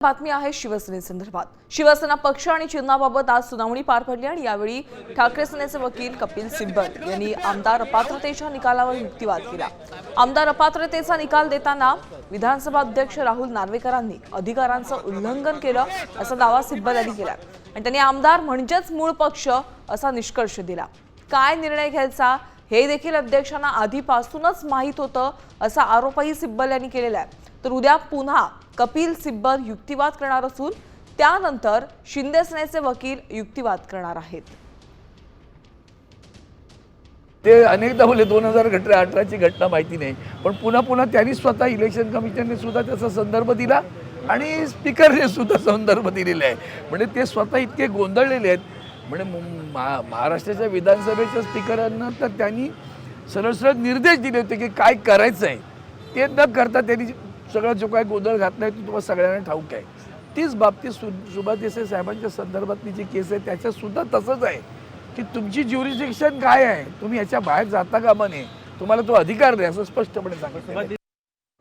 बातमी आहे शिवसेनेसंदर्भात। शिवसेना पक्ष आणि चिन्हाबाबत आज सुनावणी पार पडली आणि यावेळी ठाकरे सेनेचे वकील कपिल सिब्बल यांनी आमदार अपात्रतेच्या निकालावर युक्तिवाद केला। आमदार अपात्रतेचा निकाल देताना विधानसभा अध्यक्ष राहुल नार्वेकरांनी अधिकारांचं उल्लंघन केलं असा दावा सिब्बल यांनी केला आणि त्यांनी आमदार म्हणजेच मूळ पक्ष असा निष्कर्ष दिला। काय निर्णय घ्यायचा हे देखील अध्यक्षांना आधीपासूनच माहित होतं असा आरोपही सिब्बल यांनी केलेला आहे। तर उद्या पुन्हा कपिल सिब्बल युक्तिवाद करणार असून त्यानंतर शिंदे सेनेचे वकील युक्तिवाद करणार आहेत। ते अनेकदा बोले 2018 ची घटना माहिती नाही, पण पुन्हा पुन्हा त्यांनी स्वतः इलेक्शन कमिशनने सुद्धा त्याचा संदर्भ दिला आणि स्पीकरने सुद्धा संदर्भ दिलेला आहे। म्हणजे ते स्वतः इतके गोंधळलेले आहेत। म्हणजे महाराष्ट्राच्या विधानसभेच्या स्पीकरांना तर त्यांनी सरळ सरळ निर्देश दिले होते की काय करायचं आहे, ते न करता त्यांनी सगळा जो काय गोंधळ घातला आहे तो तुम्हाला सगळ्यांना ठाऊक आहे। तीच बाबतीत सुभाष देसाई साहेबांच्या संदर्भातली जी केस आहे त्याच्यात सुद्धा तसंच आहे की तुमची ज्युरिस्डिक्शन काय आहे, तुम्ही याच्या बाहेर जाता कामा नये, तुम्हाला तो अधिकार नाही असं स्पष्टपणे सांगितलं।